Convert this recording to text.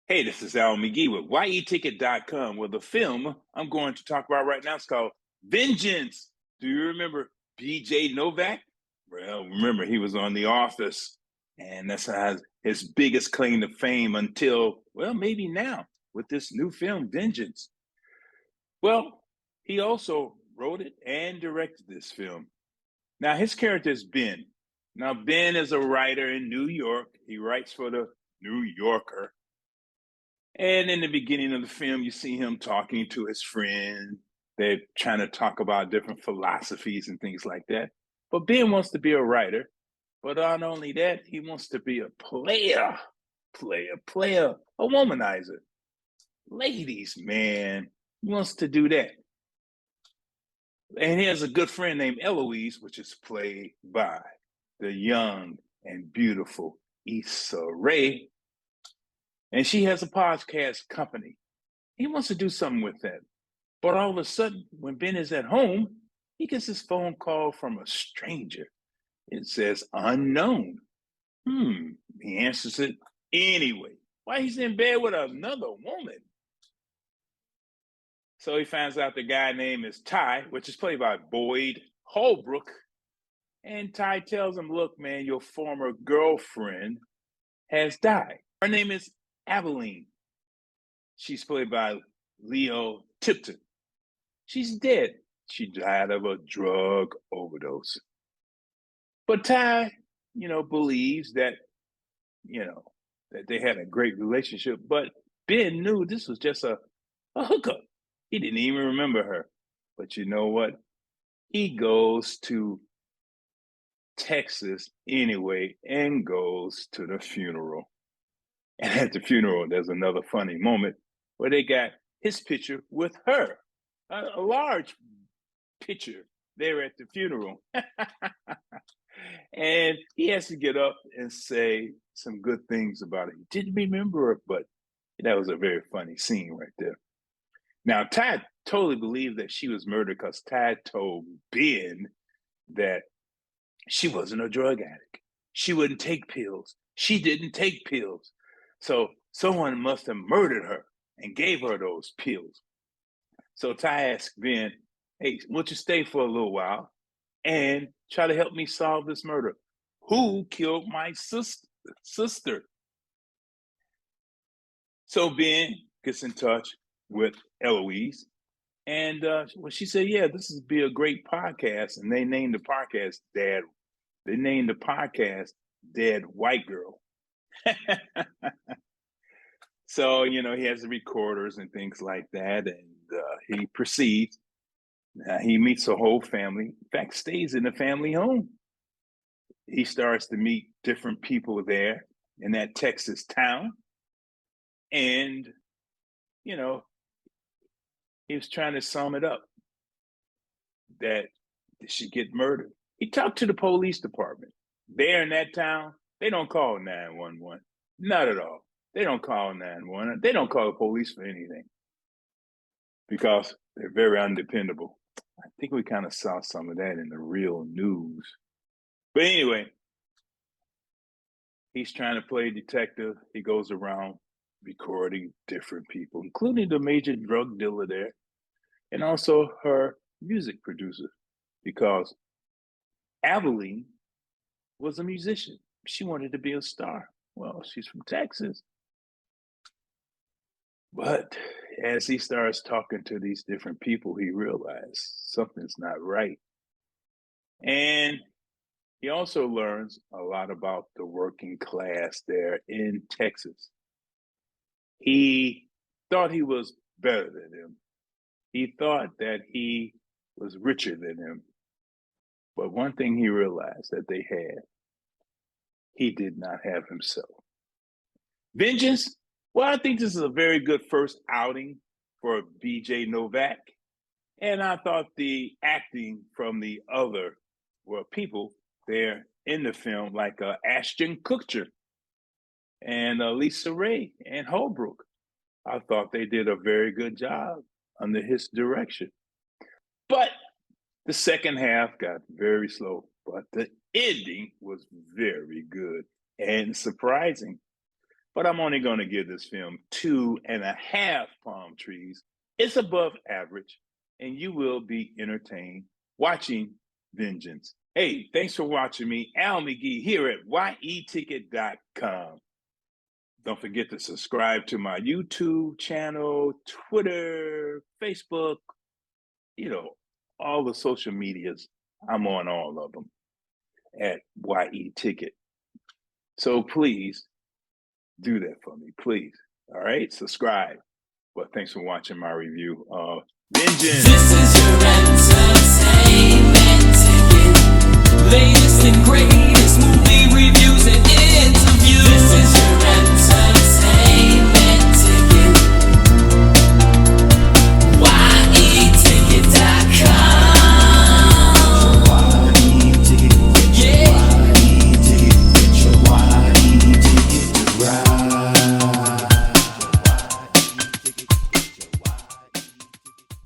Hey, this is Al McGee with YETicket.com. Well, the film I'm going to talk about right now is called Vengeance. Do you remember B J Novak? Well, remember, he was on The Office, and that's his biggest claim to fame until, well, maybe now with this new film, Vengeance. Well, he also wrote it and directed this film. Now, his character is Ben. Now, Ben is a writer in New York. He writes for the New Yorker. And in the beginning of the film, you see him talking to his friend. They're trying to talk about different philosophies and things like that. But Ben wants to be a writer. But not only that, he wants to be a player, a womanizer. Ladies, man, he wants to do that. And he has a good friend named Eloise, which is played by the young and beautiful Issa Rae. And she has a podcast company. He wants to do something with that. But all of a sudden, when Ben is at home, he gets this phone call from a stranger. It says unknown. He answers it anyway. Why he's in bed with another woman? So he finds out the guy name is Ty, which is played by Boyd Holbrook. And Ty tells him, look, man, your former girlfriend has died. Her name is Aveline. She's played by Leo Tipton. She's dead. She died of a drug overdose. But Ty, believes that, that they had a great relationship. But Ben knew this was just a hookup. He didn't even remember her. But you know what? He goes to Texas anyway and goes to the funeral. And at the funeral, there's another funny moment where they got his picture with her, a large picture there at the funeral. And he has to get up and say some good things about it. He didn't remember it, but that was a very funny scene right there. Now, Ty totally believed that she was murdered because Ty told Ben that she wasn't a drug addict. She wouldn't take pills. She didn't take pills. So someone must have murdered her and gave her those pills. So Ty asked Ben, hey, won't you stay for a little while and try to help me solve this murder? Who killed my sister? So Ben gets in touch with Eloise. And she said, yeah, this would be a great podcast. And they named the podcast Dad. They named the podcast Dead White Girl. So, he has the recorders and things like that. And he proceeds. He meets the whole family. In fact, stays in the family home. He starts to meet different people there in that Texas town. And, he was trying to sum it up that she get murdered. He talked to the police department. There in that town, they don't call 911. Not at all. They don't call 911. They don't call the police for anything because they're very undependable. I think we kind of saw some of that in the real news. But anyway, he's trying to play detective. He goes around recording different people, including the major drug dealer there, and also her music producer, because Aveline was a musician. She wanted to be a star. Well, she's from Texas. But as he starts talking to these different people, he realized something's not right. And he also learns a lot about the working class there in Texas. He thought he was better than them. He thought that he was richer than them. But one thing he realized that they had, he did not have himself. Vengeance? Well, I think this is a very good first outing for B J Novak. And I thought the acting from the other people there in the film, like Ashton Kutcher and Lisa Ray and Holbrook, I thought they did a very good job under his direction. But the second half got very slow, but the ending was very good and surprising. but I'm only going to give this film 2.5 palm trees. It's above average, and you will be entertained watching Vengeance. Hey, thanks for watching me, Al McGee, here at yeticket.com. Don't forget to subscribe to my YouTube channel, Twitter, Facebook, all the social medias. I'm on all of them at YE So please do that for me, please. All right, subscribe. Well, thanks for watching my review of Vengeance. This is your entertainment ticket, latest and greatest.